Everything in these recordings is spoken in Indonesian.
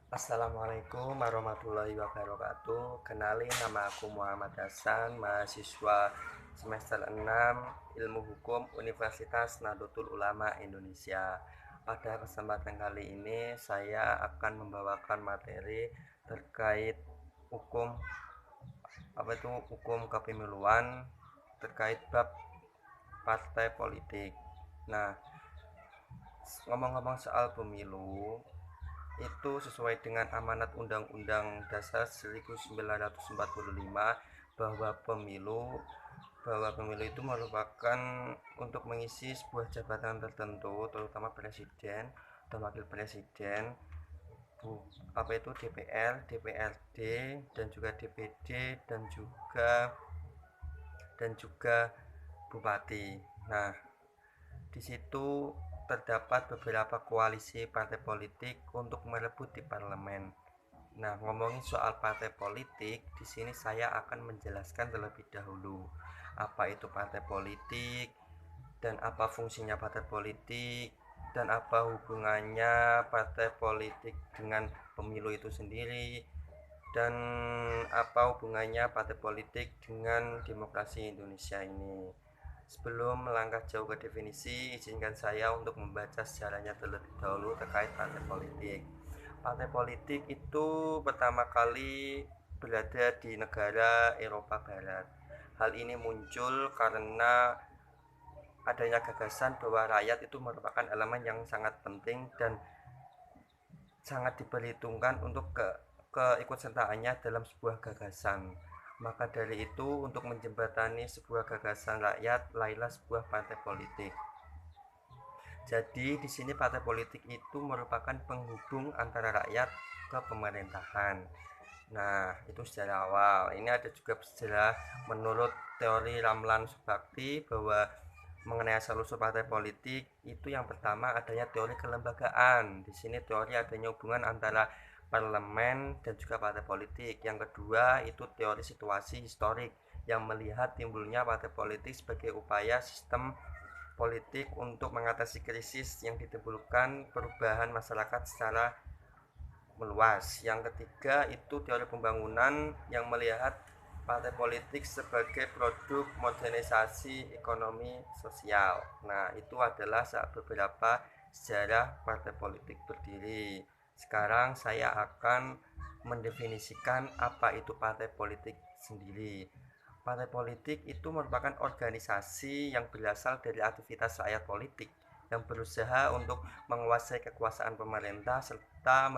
Assalamualaikum warahmatullahi wabarakatuh. Kenalin, nama aku Muhammad Hasan, mahasiswa semester 6 Ilmu Hukum Universitas Nahdlatul Ulama Indonesia. Pada kesempatan kali ini saya akan membawakan materi terkait hukum hukum kepemiluan terkait bab partai politik. Nah, ngomong-ngomong soal pemilu, itu sesuai dengan amanat Undang-Undang Dasar 1945 bahwa pemilu itu merupakan untuk mengisi sebuah jabatan tertentu, terutama presiden dan wakil presiden, DPR, DPRD, dan juga DPD, dan juga bupati. Nah, di situ terdapat beberapa koalisi partai politik untuk merebut di parlemen. Nah, ngomongin soal partai politik, di sini saya akan menjelaskan terlebih dahulu apa itu partai politik dan apa fungsinya partai politik dan apa hubungannya partai politik dengan pemilu itu sendiri dan apa hubungannya partai politik dengan demokrasi Indonesia ini. Sebelum melangkah jauh ke definisi, izinkan saya untuk membaca sejarahnya terlebih dahulu terkait partai politik. Partai politik itu pertama kali berada di negara Eropa Barat. Hal ini muncul karena adanya gagasan bahwa rakyat itu merupakan elemen yang sangat penting dan sangat diperhitungkan untuk keikutsertaannya dalam sebuah gagasan. Maka dari itu, untuk menjembatani sebuah gagasan rakyat, lahirlah sebuah partai politik. Jadi di sini partai politik itu merupakan penghubung antara rakyat ke pemerintahan. Nah, itu sejarah awal. Ini ada juga sejarah menurut teori Ramlan Subakti bahwa mengenai asal-usul partai politik itu yang pertama adanya teori kelembagaan. Di sini teori adanya hubungan antara parlemen dan juga partai politik. Yang kedua itu teori situasi historik yang melihat timbulnya partai politik sebagai upaya sistem politik untuk mengatasi krisis yang ditimbulkan perubahan masyarakat secara meluas. Yang ketiga itu teori pembangunan yang melihat partai politik sebagai produk modernisasi ekonomi sosial. Nah, itu adalah beberapa sejarah partai politik berdiri. Sekarang saya akan mendefinisikan apa itu partai politik sendiri. Partai politik itu merupakan organisasi yang berasal dari aktivitas rakyat politik yang berusaha untuk menguasai kekuasaan pemerintah serta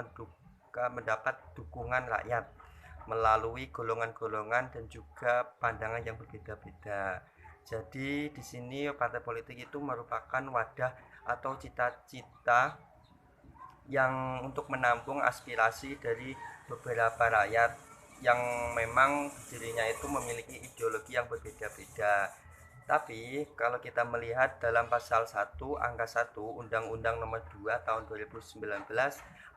mendapat dukungan rakyat melalui golongan-golongan dan juga pandangan yang berbeda-beda. Jadi di sini partai politik itu merupakan wadah atau cita-cita yang untuk menampung aspirasi dari beberapa rakyat yang memang dirinya itu memiliki ideologi yang berbeda-beda. Tapi kalau kita melihat dalam pasal 1 angka 1 Undang-Undang Nomor 2 tahun 2019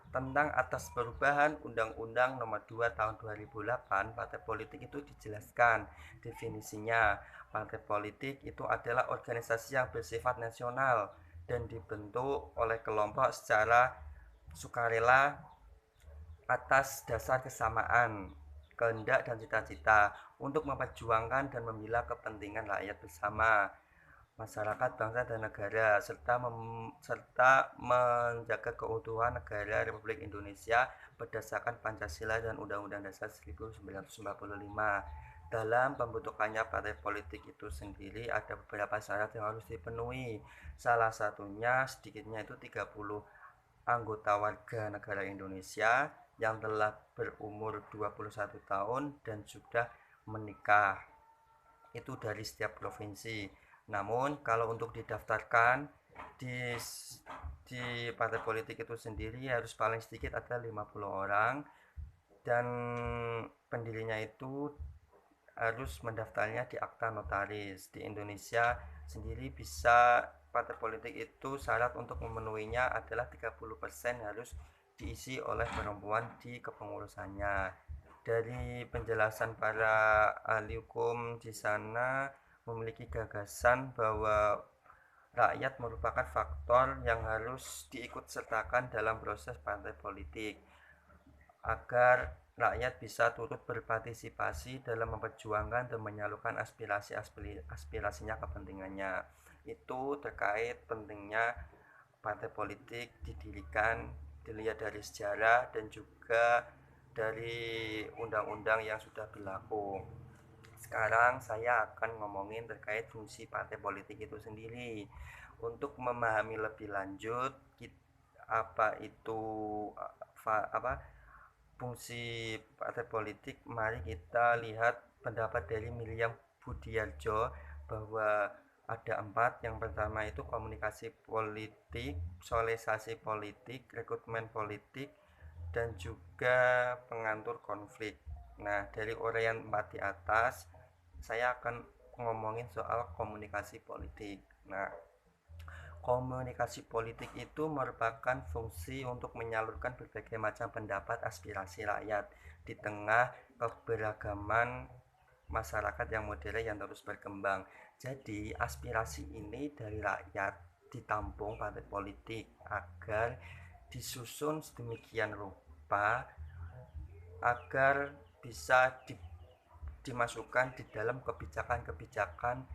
tentang atas perubahan Undang-Undang Nomor 2 tahun 2008, partai politik itu dijelaskan definisinya. Partai politik itu adalah organisasi yang bersifat nasional dan dibentuk oleh kelompok secara sukarela atas dasar kesamaan kehendak dan cita-cita untuk memperjuangkan dan membela kepentingan rakyat bersama, masyarakat, bangsa dan negara serta menjaga keutuhan negara Republik Indonesia berdasarkan Pancasila dan Undang-Undang Dasar 1945. Dalam pembentukannya partai politik itu sendiri ada beberapa syarat yang harus dipenuhi. Salah satunya sedikitnya itu 30 anggota warga negara Indonesia yang telah berumur 21 tahun dan sudah menikah. Itu dari setiap provinsi. Namun kalau untuk didaftarkan di partai politik itu sendiri harus paling sedikit ada 50 orang dan pendirinya itu harus mendaftarnya di akta notaris. Di Indonesia sendiri bisa partai politik itu syarat untuk memenuhinya adalah 30% harus diisi oleh perempuan di kepengurusannya. Dari penjelasan para ahli hukum di sana memiliki gagasan bahwa rakyat merupakan faktor yang harus diikut sertakan dalam proses partai politik. agar rakyat bisa turut berpartisipasi dalam memperjuangkan dan menyalurkan aspirasinya, kepentingannya. Itu terkait pentingnya partai politik didirikan, dilihat dari sejarah dan juga dari undang-undang yang sudah berlaku. Sekarang saya akan ngomongin terkait fungsi partai politik itu sendiri. Untuk memahami lebih lanjut apa itu apa fungsi partai politik, mari kita lihat pendapat dari Miriam Budiarjo bahwa ada 4. Yang pertama itu komunikasi politik, sosialisasi politik, rekrutmen politik, dan juga pengatur konflik. Nah, dari uraian 4 di atas, saya akan ngomongin soal komunikasi politik. Nah, komunikasi politik itu merupakan fungsi untuk menyalurkan berbagai macam pendapat aspirasi rakyat di tengah keberagaman masyarakat yang modern yang terus berkembang. Jadi, aspirasi ini dari rakyat ditampung partai politik agar disusun sedemikian rupa agar bisa dimasukkan di dalam kebijakan-kebijakan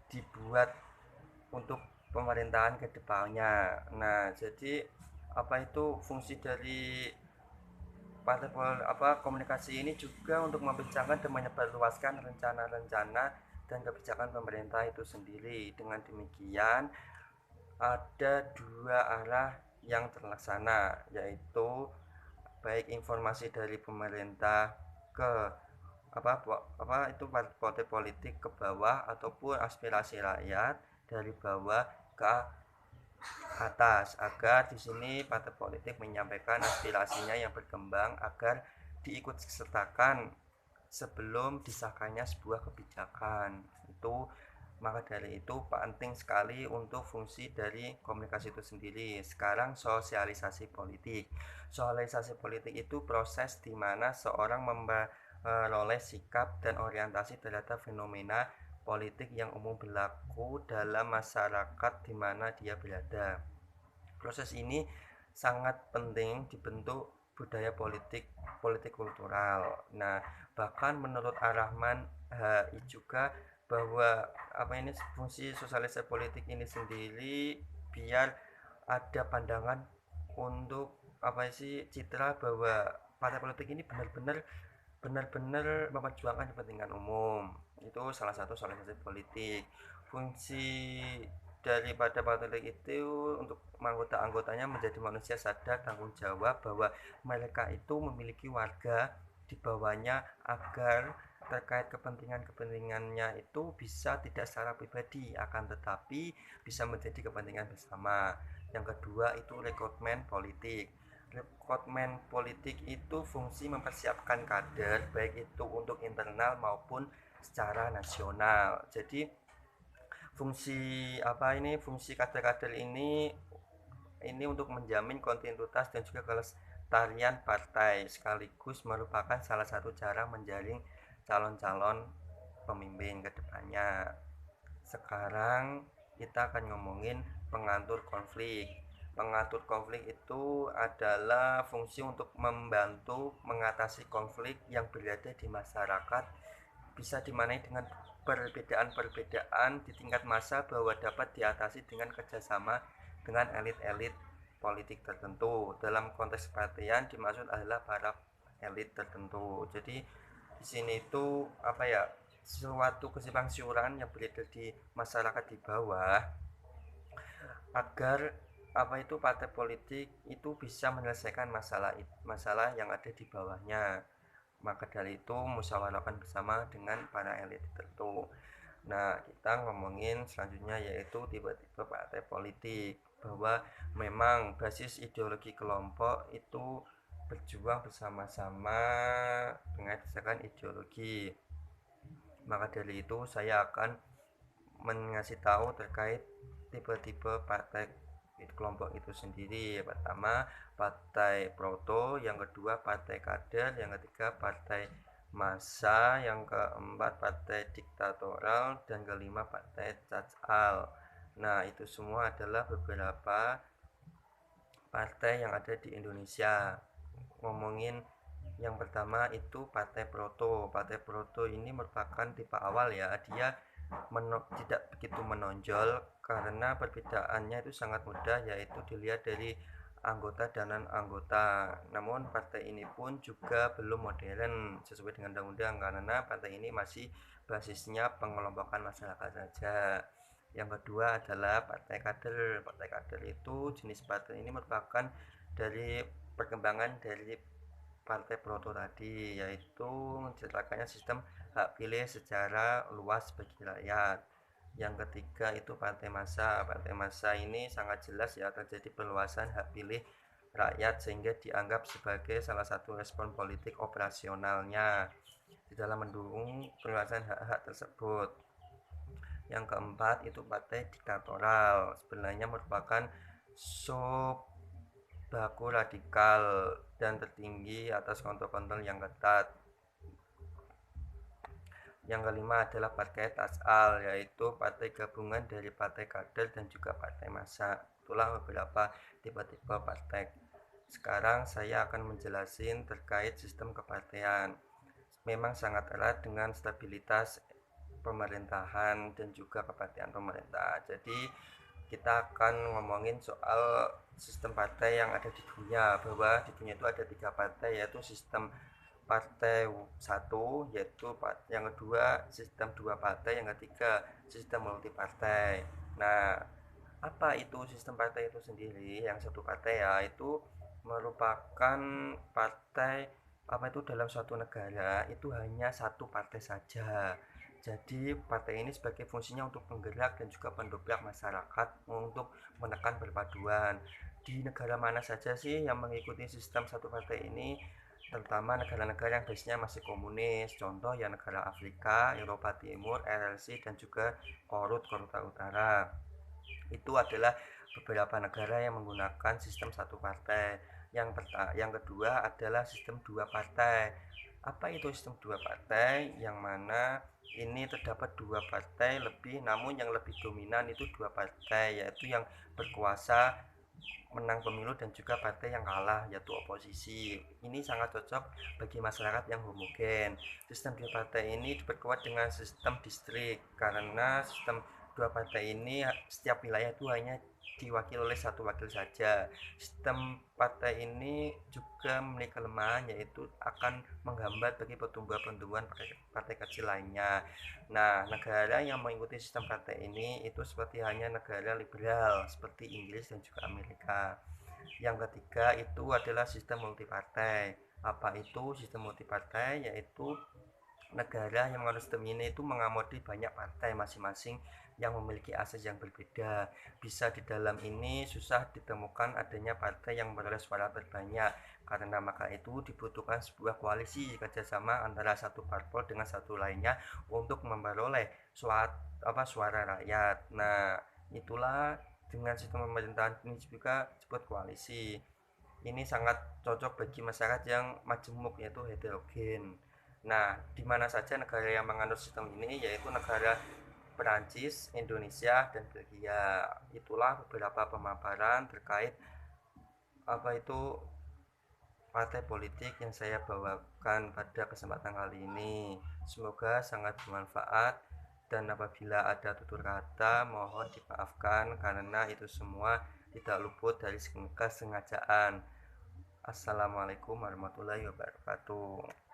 dibuat untuk pemerintahan ke depannya. Nah, jadi apa itu fungsi dari partai komunikasi ini juga untuk membincangkan dan menyebarluaskan rencana-rencana dan kebijakan pemerintah itu sendiri. Dengan demikian, ada 2 arah yang terlaksana, yaitu baik informasi dari pemerintah ke itu partai politik ke bawah, ataupun aspirasi rakyat dari bawah ke atas, agar di sini partai politik menyampaikan aspirasinya yang berkembang agar diikut sertakan sebelum disahkannya sebuah kebijakan. Itu maka dari itu penting sekali untuk fungsi dari komunikasi itu sendiri. Sekarang sosialisasi politik. Sosialisasi politik itu proses di mana seorang memperoleh sikap dan orientasi terhadap fenomena politik yang umum berlaku dalam masyarakat di mana dia berada. Proses ini sangat penting dibentuk budaya politik kultural. Nah, bahkan menurut Ar-Rahman HI juga bahwa fungsi sosialisasi politik ini sendiri biar ada pandangan untuk citra bahwa partai politik ini benar-benar memperjuangkan kepentingan umum. Itu salah satu sosialisasi politik. Fungsi daripada partai politik itu untuk anggota-anggotanya menjadi manusia sadar tanggung jawab bahwa mereka itu memiliki warga di bawahnya agar terkait kepentingannya itu bisa tidak secara pribadi, akan tetapi bisa menjadi kepentingan bersama. Yang kedua itu rekrutmen politik. Rekrutmen politik itu fungsi mempersiapkan kader, baik itu untuk internal maupun secara nasional. Jadi fungsi kader-kader ini untuk menjamin kontinuitas dan juga kelestarian partai, sekaligus merupakan salah satu cara menjaring calon-calon pemimpin ke depannya. Sekarang kita akan ngomongin pengatur konflik. Pengatur konflik itu adalah fungsi untuk membantu mengatasi konflik yang berada di masyarakat, bisa dimaknai dengan perbedaan-perbedaan di tingkat massa bahwa dapat diatasi dengan kerjasama dengan elit-elit politik tertentu. Dalam konteks kepartian dimaksud adalah para elit tertentu. Jadi di sini itu suatu kesimpang siuran yang berada di masyarakat di bawah agar partai politik itu bisa menyelesaikan masalah yang ada di bawahnya. Maka dari itu musyawarahkan bersama dengan para elit tertentu. Nah, kita ngomongin selanjutnya yaitu tipe-tipe partai politik, bahwa memang basis ideologi kelompok itu berjuang bersama-sama dengan berdasarkan ideologi. Maka dari itu saya akan mengasih tahu terkait tipe-tipe partai kelompok itu sendiri. Pertama, partai proto, yang kedua partai kader, yang ketiga partai massa, yang keempat partai diktatorial, dan kelima partai cajal. Nah, itu semua adalah beberapa partai yang ada di Indonesia. ngomongin yang pertama itu Partai Proto. Partai Proto ini merupakan tipe awal ya, dia tidak begitu menonjol karena perbedaannya itu sangat mudah, yaitu dilihat dari anggota dan non-anggota. Namun partai ini pun juga belum modern sesuai dengan undang-undang karena partai ini masih basisnya pengelompokan masyarakat saja. Yang kedua adalah partai kader. Partai kader itu jenis partai ini merupakan dari perkembangan dari partai proto tadi, yaitu menciptakannya sistem hak pilih secara luas bagi rakyat. Yang ketiga itu partai massa. Partai massa ini sangat jelas ya, terjadi perluasan hak pilih rakyat sehingga dianggap sebagai salah satu respon politik operasionalnya di dalam mendukung perluasan hak-hak tersebut. Yang keempat itu partai diktatorial, sebenarnya merupakan sub baku radikal dan tertinggi atas kontrol-kontrol yang ketat. Yang kelima adalah partai tasal, yaitu partai gabungan dari partai kader dan juga partai massa. Itulah beberapa tipe-tipe partai. Sekarang saya akan menjelaskan terkait sistem kepartean. Memang sangat erat dengan stabilitas pemerintahan dan juga kepartean pemerintah. Jadi kita akan ngomongin soal sistem partai yang ada di dunia, bahwa di dunia itu ada 3 partai, yaitu sistem partai satu, yaitu yang kedua sistem 2 partai, yang ketiga sistem multipartai. Nah, apa itu sistem partai itu sendiri? Yang satu partai ya itu merupakan partai apa itu dalam suatu negara itu hanya satu partai saja. Jadi partai ini sebagai fungsinya untuk penggerak dan juga pendobrak masyarakat untuk menekan perpaduan. Di negara mana saja sih yang mengikuti sistem satu partai ini? Terutama negara-negara yang biasanya masih komunis, contoh ya negara Afrika, Eropa Timur, RLC, dan juga Korea Utara. Itu adalah beberapa negara yang menggunakan sistem satu partai. Yang kedua adalah sistem dua partai. Apa itu sistem dua partai? Yang mana ini terdapat dua partai lebih, namun yang lebih dominan itu dua partai, yaitu yang berkuasa menang pemilu dan juga partai yang kalah yaitu oposisi. Ini sangat cocok bagi masyarakat yang homogen. Sistem dua partai ini diperkuat dengan sistem distrik karena sistem dua partai ini setiap wilayah itu hanya diwakili oleh satu wakil saja. Sistem partai ini juga memiliki kelemahan, yaitu akan menghambat bagi pertumbuhan partai kecil lainnya. Nah, negara yang mengikuti sistem partai ini itu seperti hanya negara liberal seperti Inggris dan juga Amerika. Yang ketiga itu adalah sistem multipartai. Apa itu sistem multipartai? Yaitu negara yang menganut sistem ini itu mengakomodir banyak partai masing-masing yang memiliki asas yang berbeda. Bisa di dalam ini susah ditemukan adanya partai yang memperoleh suara terbanyak. Karena maka itu dibutuhkan sebuah koalisi kerjasama antara satu parpol dengan satu lainnya untuk memperoleh suara rakyat. Nah, itulah dengan sistem pemerintahan ini juga disebut koalisi. Ini sangat cocok bagi masyarakat yang majemuk, yaitu heterogen. Nah, di mana saja negara yang menganut sistem ini, yaitu negara Perancis, Indonesia, dan Belgia. Itulah beberapa pemaparan terkait apa itu partai politik yang saya bawakan pada kesempatan kali ini. Semoga sangat bermanfaat, dan apabila ada tutur kata mohon dimaafkan karena itu semua tidak luput dari kesengajaan. Assalamualaikum warahmatullahi wabarakatuh.